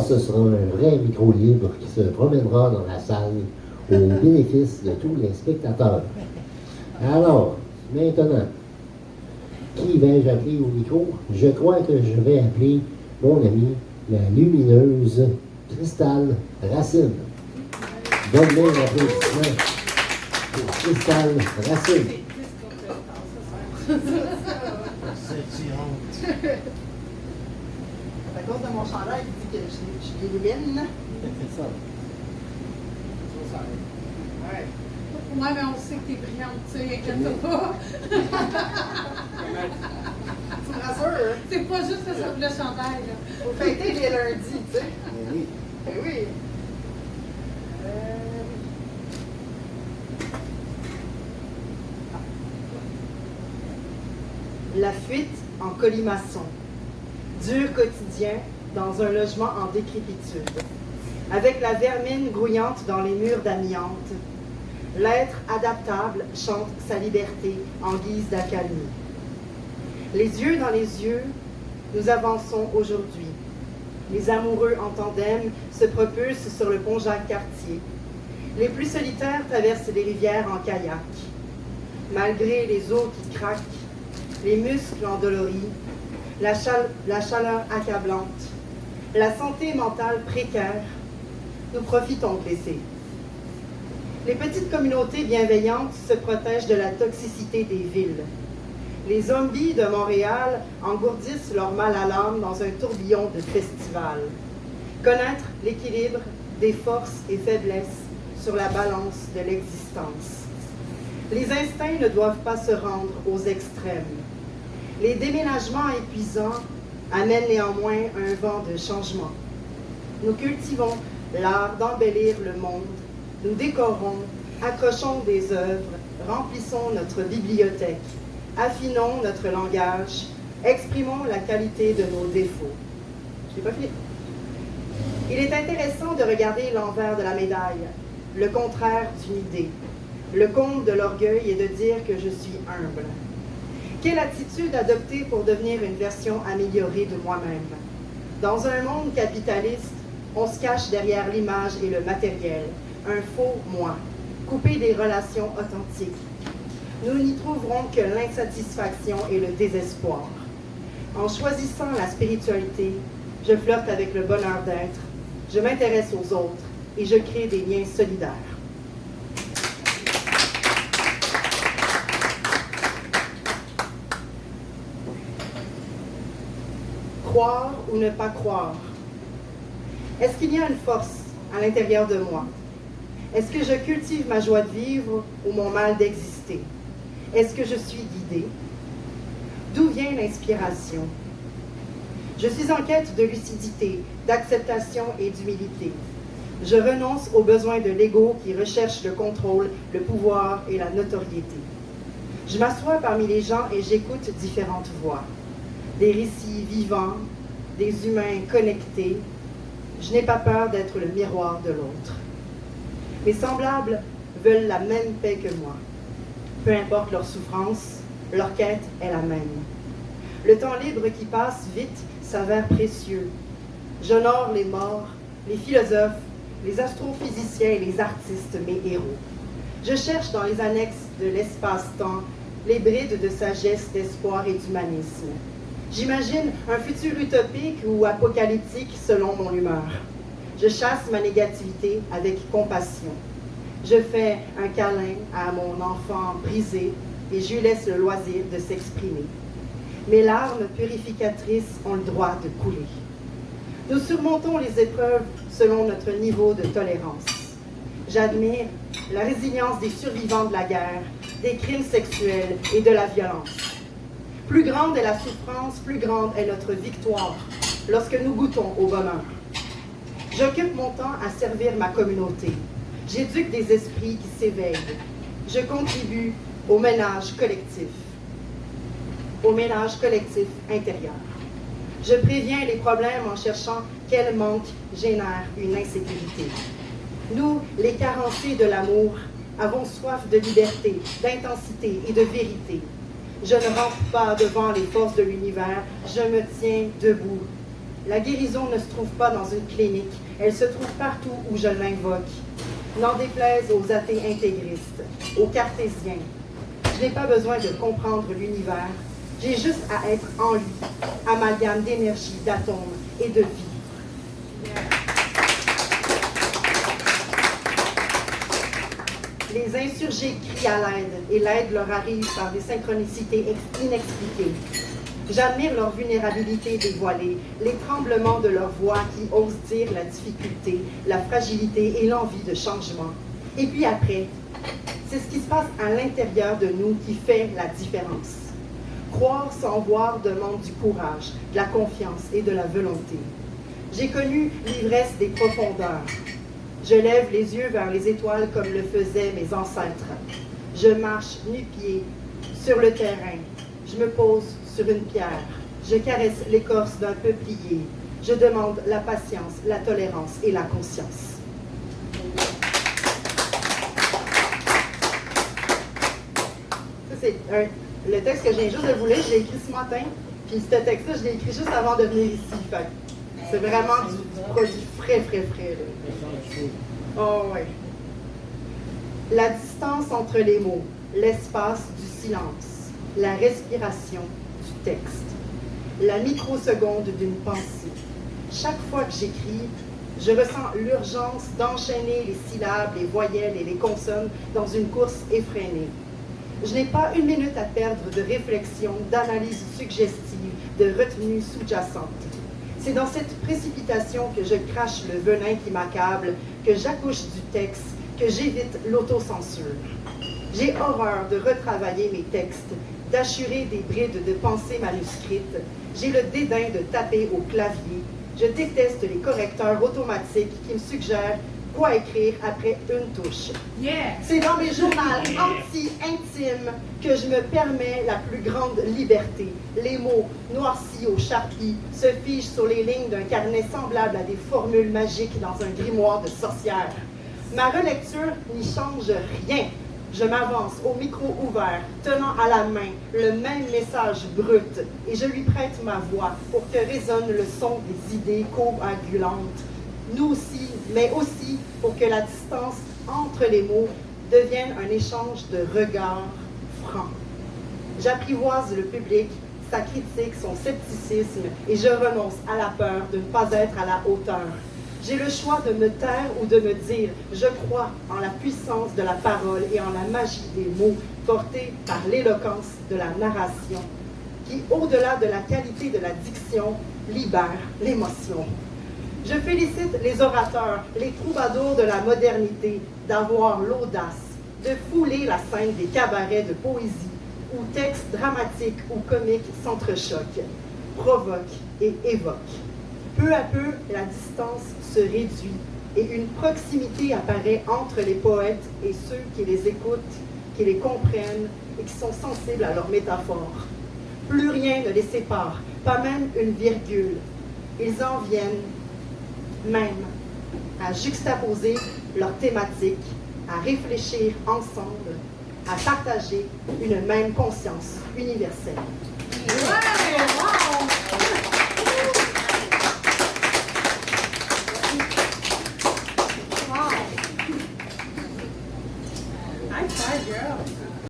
Ce sera un vrai micro libre qui se promènera dans la salle au bénéfice de tous les spectateurs. Alors, maintenant, qui vais-je appeler au micro? Je crois que je vais appeler mon amie, la lumineuse Cristal Racine. Donne-moi un applaudissement pour Cristal Racine. À cause de mon chandail, il dit que je l'illumine. C'est ça. Ouais. Ouais, mais on sait que t'es brillante, tu sais, inquiète pas. Tu me rassures? C'est pas juste le chandail, là. Faut fêter les lundis, tu sais. Mais oui. Eh oui. La fuite en colimaçon. Dur quotidien dans un logement en décrépitude. Avec la vermine grouillante dans les murs d'amiante, l'être adaptable chante sa liberté en guise d'accalmie. Les yeux dans les yeux, nous avançons aujourd'hui. Les amoureux en tandem se propulsent sur le pont Jacques-Cartier. Les plus solitaires traversent les rivières en kayak. Malgré les os qui craquent, les muscles endoloris, la chaleur accablante, la santé mentale précaire, nous profitons de l'été. Les petites communautés bienveillantes se protègent de la toxicité des villes. Les zombies de Montréal engourdissent leur mal à l'âme dans un tourbillon de festivals. Connaître l'équilibre des forces et faiblesses sur la balance de l'existence. Les instincts ne doivent pas se rendre aux extrêmes. Les déménagements épuisants amènent néanmoins un vent de changement. Nous cultivons l'art d'embellir le monde, nous décorons, accrochons des œuvres, remplissons notre bibliothèque, affinons notre langage, exprimons la qualité de nos défauts. Je n'ai pas fini. Il est intéressant de regarder l'envers de la médaille, le contraire d'une idée. Le comble de l'orgueil est de dire que je suis humble. Quelle attitude adopter pour devenir une version améliorée de moi-même? Dans un monde capitaliste, on se cache derrière l'image et le matériel, un faux moi, coupé des relations authentiques. Nous n'y trouverons que l'insatisfaction et le désespoir. En choisissant la spiritualité, je flirte avec le bonheur d'être, je m'intéresse aux autres et je crée des liens solidaires. Croire ou ne pas croire? Est-ce qu'il y a une force à l'intérieur de moi? Est-ce que je cultive ma joie de vivre ou mon mal d'exister? Est-ce que je suis guidée? D'où vient l'inspiration? Je suis en quête de lucidité, d'acceptation et d'humilité. Je renonce aux besoins de l'ego qui recherche le contrôle, le pouvoir et la notoriété. Je m'assois parmi les gens et j'écoute différentes voix. Des récits vivants, des humains connectés. Je n'ai pas peur d'être le miroir de l'autre. Mes semblables veulent la même paix que moi. Peu importe leur souffrance, leur quête est la même. Le temps libre qui passe vite s'avère précieux. J'honore les morts, les philosophes, les astrophysiciens et les artistes, mes héros. Je cherche dans les annexes de l'espace-temps les brides de sagesse, d'espoir et d'humanisme. J'imagine un futur utopique ou apocalyptique selon mon humeur. Je chasse ma négativité avec compassion. Je fais un câlin à mon enfant brisé et je lui laisse le loisir de s'exprimer. Mes larmes purificatrices ont le droit de couler. Nous surmontons les épreuves selon notre niveau de tolérance. J'admire la résilience des survivants de la guerre, des crimes sexuels et de la violence. Plus grande est la souffrance, plus grande est notre victoire lorsque nous goûtons au bonheur. J'occupe mon temps à servir ma communauté. J'éduque des esprits qui s'éveillent. Je contribue au ménage collectif intérieur. Je préviens les problèmes en cherchant quel manque génère une insécurité. Nous, les carencés de l'amour, avons soif de liberté, d'intensité et de vérité. Je ne rampe pas devant les forces de l'univers, je me tiens debout. La guérison ne se trouve pas dans une clinique, elle se trouve partout où je l'invoque. N'en déplaise aux athées intégristes, aux cartésiens. Je n'ai pas besoin de comprendre l'univers, j'ai juste à être en lui, amalgame d'énergie, d'atomes et de vie. Les insurgés crient à l'aide et l'aide leur arrive par des synchronicités inexpliquées. J'admire leur vulnérabilité dévoilée, les tremblements de leur voix qui osent dire la difficulté, la fragilité et l'envie de changement. Et puis après, c'est ce qui se passe à l'intérieur de nous qui fait la différence. Croire sans voir demande du courage, de la confiance et de la volonté. J'ai connu l'ivresse des profondeurs. Je lève les yeux vers les étoiles comme le faisaient mes ancêtres. Je marche nu-pieds sur le terrain. Je me pose sur une pierre. Je caresse l'écorce d'un peuplier. Je demande la patience, la tolérance et la conscience. Ça, c'est le texte que je viens juste de vous lire, je l'ai écrit ce matin. Puis ce texte-là, je l'ai écrit juste avant de venir ici. Fait c'est vraiment du produit frais, frais, frais. Là. Oh, ouais. La distance entre les mots, l'espace du silence, la respiration du texte, la microseconde d'une pensée. Chaque fois que j'écris, je ressens l'urgence d'enchaîner les syllabes, les voyelles et les consonnes dans une course effrénée. Je n'ai pas une minute à perdre de réflexion, d'analyse suggestive, de retenue sous-jacente. C'est dans cette précipitation que je crache le venin qui m'accable, que j'accouche du texte, que j'évite l'autocensure. J'ai horreur de retravailler mes textes, d'achurer des brides de pensées manuscrites. J'ai le dédain de taper au clavier. Je déteste les correcteurs automatiques qui me suggèrent quoi écrire après une touche. Yeah. C'est dans mes journaux anti-intimes que je me permets la plus grande liberté. Les mots noircis au charpie se figent sur les lignes d'un carnet semblable à des formules magiques dans un grimoire de sorcière. Ma relecture n'y change rien. Je m'avance au micro ouvert, tenant à la main le même message brut, et je lui prête ma voix pour que résonne le son des idées coagulantes. Nous aussi, mais aussi pour que la distance entre les mots devienne un échange de regards francs. J'apprivoise le public, sa critique, son scepticisme, et je renonce à la peur de ne pas être à la hauteur. J'ai le choix de me taire ou de me dire « Je crois en la puissance de la parole et en la magie des mots portés par l'éloquence de la narration, qui, au-delà de la qualité de la diction, libère l'émotion. » Je félicite les orateurs, les troubadours de la modernité, d'avoir l'audace de fouler la scène des cabarets de poésie, où textes dramatiques ou comiques s'entrechoquent, provoquent et évoquent. Peu à peu, la distance se réduit et une proximité apparaît entre les poètes et ceux qui les écoutent, qui les comprennent et qui sont sensibles à leurs métaphores. Plus rien ne les sépare, pas même une virgule. Ils en viennent même à juxtaposer leurs thématiques, à réfléchir ensemble, à partager une même conscience universelle.